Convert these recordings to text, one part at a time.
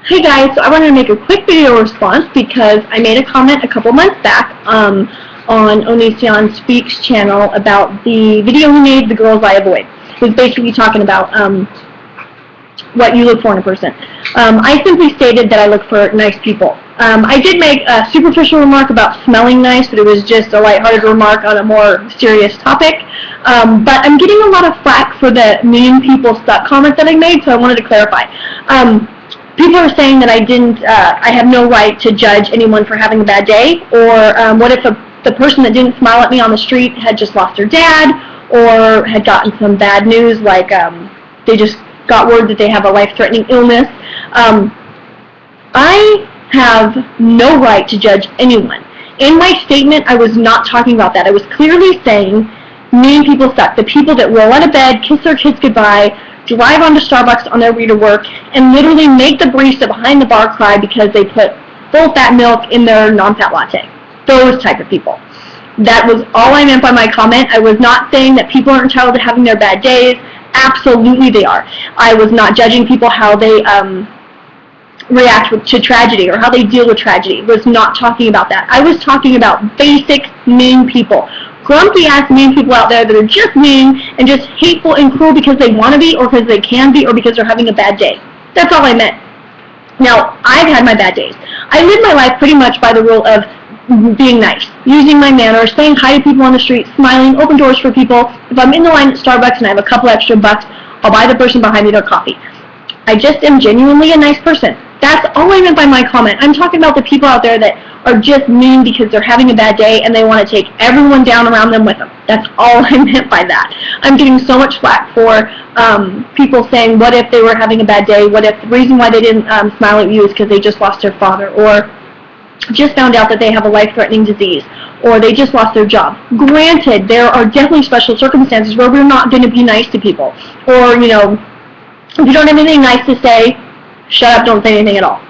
Hey guys, so I wanted to make a quick video response because I made a comment a couple months back on Onision Speaks channel about the video he made, The Girls I Avoid. It was basically talking about what you look for in a person. I simply stated that I look for nice people. I did make a superficial remark about smelling nice, but it was just a lighthearted remark on a more serious topic. But I'm getting a lot of flack for the mean people stuff comment that I made, so I wanted to clarify. People are saying that I have no right to judge anyone for having a bad day, or what if the person that didn't smile at me on the street had just lost their dad, or had gotten some bad news, like they just got word that they have a life-threatening illness. I have no right to judge anyone. In my statement, I was not talking about that. I was clearly saying mean people suck. The people that roll out of bed, kiss their kids goodbye, drive onto Starbucks on their way to work, and literally make the barista behind the bar cry because they put full-fat milk in their non-fat latte. Those type of people. That was all I meant by my comment. I was not saying that people aren't entitled to having their bad days. Absolutely they are. I was not judging people how they react to tragedy or how they deal with tragedy. I was not talking about that. I was talking about basic mean people. Grumpy-ass mean people out there that are just mean and just hateful and cruel because they want to be, or because they can be, or because they're having a bad day. That's all I meant. Now, I've had my bad days. I live my life pretty much by the rule of being nice, using my manners, saying hi to people on the street, smiling, open doors for people. If I'm in the line at Starbucks and I have a couple extra bucks, I'll buy the person behind me their coffee. I just am genuinely a nice person. That's all I meant by my comment. I'm talking about the people out there that are just mean because they're having a bad day and they want to take everyone down around them with them. That's all I meant by that. I'm getting so much flack for people saying, what if they were having a bad day? What if the reason why they didn't smile at you is because they just lost their father, or just found out that they have a life-threatening disease, or they just lost their job. Granted, there are definitely special circumstances where we're not going to be nice to people. Or, you know, if you don't have anything nice to say, shut up, don't say anything at all.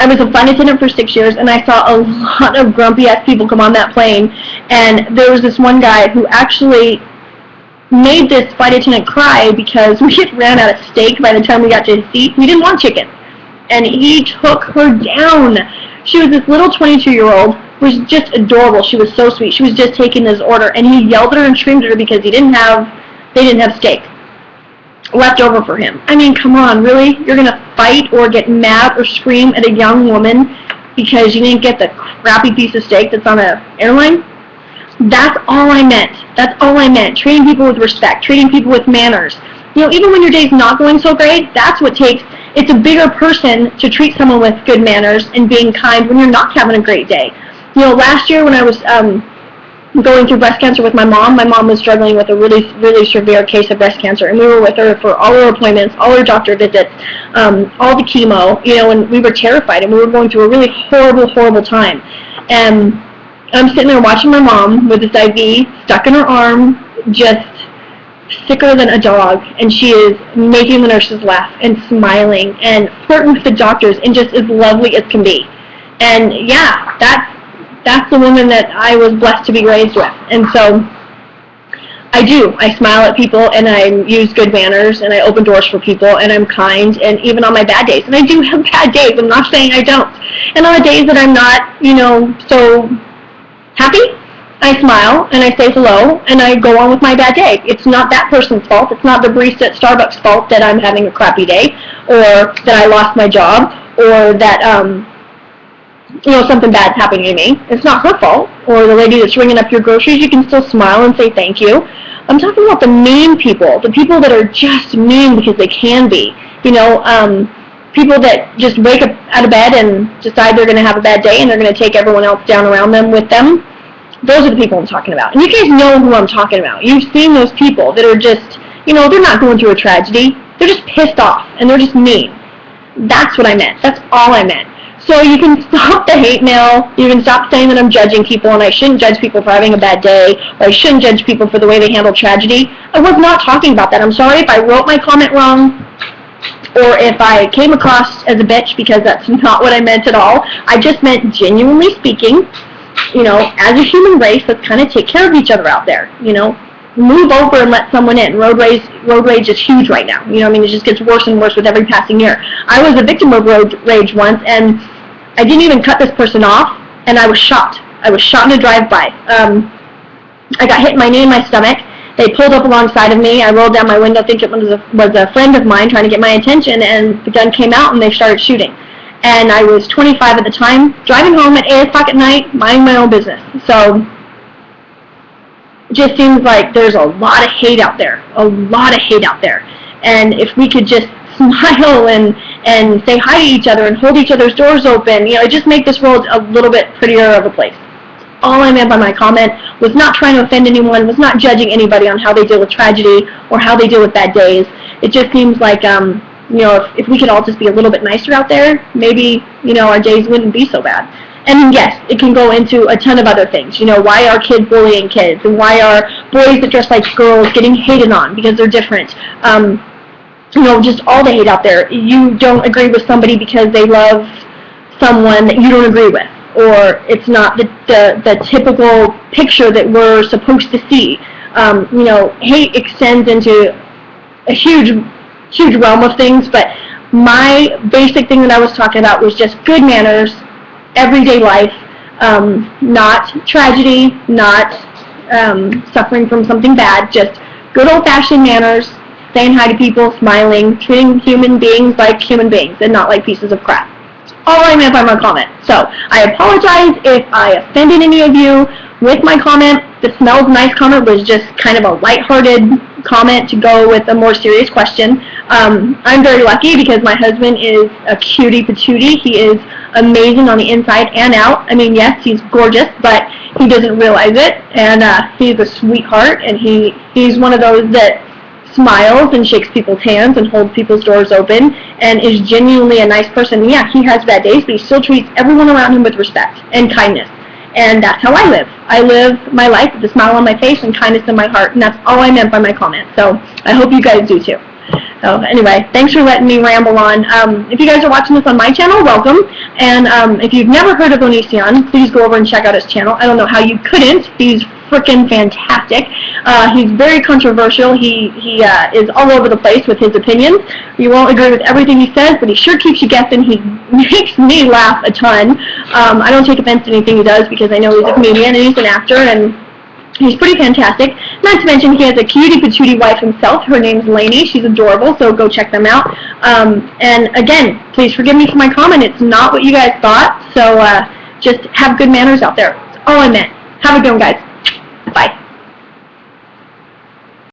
I was a flight attendant for 6 years, and I saw a lot of grumpy-ass people come on that plane, and there was this one guy who actually made this flight attendant cry because we had ran out of steak by the time we got to his seat. We didn't want chicken, and he took her down. She was this little 22-year-old, was just adorable. She was so sweet. She was just taking his order, and he yelled at her and screamed at her because they didn't have steak left over for him. I mean, come on, really? You're going to fight or get mad or scream at a young woman because you didn't get the crappy piece of steak that's on an airline? That's all I meant. That's all I meant. Treating people with respect, treating people with manners. You know, even when your day's not going so great, that's what takes. It's a bigger person to treat someone with good manners and being kind when you're not having a great day. You know, last year when I was going through breast cancer with my mom was struggling with a really, really severe case of breast cancer, and we were with her for all her appointments, all her doctor visits, all the chemo, you know, and we were terrified, and we were going through a really horrible, horrible time. And I'm sitting there watching my mom with this IV stuck in her arm, just sicker than a dog, and she is making the nurses laugh and smiling and flirting with the doctors and just as lovely as can be. And yeah, that's the woman that I was blessed to be raised with. And so I smile at people, and I use good manners, and I open doors for people, and I'm kind, and even on my bad days. And I do have bad days. I'm not saying I don't. And on the days that I'm not, you know, so happy, I smile, and I say hello, and I go on with my bad day. It's not that person's fault. It's not the barista at Starbucks' fault that I'm having a crappy day, or that I lost my job, or that, you know, something bad's happening to me. It's not her fault. Or the lady that's ringing up your groceries, you can still smile and say thank you. I'm talking about the mean people, the people that are just mean because they can be. You know, people that just wake up out of bed and decide they're going to have a bad day and they're going to take everyone else down around them with them. Those are the people I'm talking about. And you guys know who I'm talking about. You've seen those people that are just, you know, they're not going through a tragedy. They're just pissed off, and they're just mean. That's what I meant. That's all I meant. So you can stop the hate mail. You can stop saying that I'm judging people and I shouldn't judge people for having a bad day, or I shouldn't judge people for the way they handle tragedy. I was not talking about that. I'm sorry if I wrote my comment wrong, or if I came across as a bitch, because that's not what I meant at all. I just meant, genuinely speaking, you know, as a human race, let's kind of take care of each other out there, you know. move over and let someone in. Road rage is huge right now. You know, I mean, it just gets worse and worse with every passing year. I was a victim of road rage once, and I didn't even cut this person off, and I was shot. I was shot in a drive-by. I got hit in my knee and my stomach. They pulled up alongside of me. I rolled down my window thinking it was a friend of mine trying to get my attention, and the gun came out and they started shooting. And I was 25 at the time, driving home at 8 o'clock at night, minding my own business. So it just seems like there's a lot of hate out there, a lot of hate out there. And if we could just smile and say hi to each other and hold each other's doors open, you know, just make this world a little bit prettier of a place. All I meant by my comment was not trying to offend anyone, was not judging anybody on how they deal with tragedy or how they deal with bad days. It just seems like, you know, if we could all just be a little bit nicer out there, maybe, you know, our days wouldn't be so bad. And yes, it can go into a ton of other things. You know, why are kids bullying kids? And why are boys that dress like girls getting hated on because they're different? You know, just all the hate out there. You don't agree with somebody because they love someone that you don't agree with, or it's not the typical picture that we're supposed to see. You know, hate extends into a huge realm of things, but my basic thing that I was talking about was just good manners, everyday life, not tragedy, not suffering from something bad, just good old-fashioned manners, saying hi to people, smiling, treating human beings like human beings and not like pieces of crap. All I meant by my comment. So I apologize if I offended any of you with my comment. The smells nice comment was just kind of a lighthearted comment to go with a more serious question. I'm very lucky because my husband is a cutie patootie. He is amazing on the inside and out. I mean, yes, he's gorgeous, but he doesn't realize it, and he's a sweetheart, and he's one of those that smiles and shakes people's hands and holds people's doors open and is genuinely a nice person. Yeah, he has bad days, but he still treats everyone around him with respect and kindness. And that's how I live. I live my life with a smile on my face and kindness in my heart, and that's all I meant by my comment. So I hope you guys do too. So anyway, thanks for letting me ramble on. If you guys are watching this on my channel, welcome. And if you've never heard of Onision, please go over and check out his channel. I don't know how you couldn't. He's freaking fantastic. He's very controversial. He is all over the place with his opinions. You won't agree with everything he says, but he sure keeps you guessing. He makes me laugh a ton. I don't take offense to anything he does because I know he's a comedian and he's an actor, and he's pretty fantastic. Not to mention he has a cutie patootie wife himself. Her name's Lainey. She's adorable, so go check them out. And again, please forgive me for my comment. It's not what you guys thought, so just have good manners out there. That's all I meant. Have a good one, guys.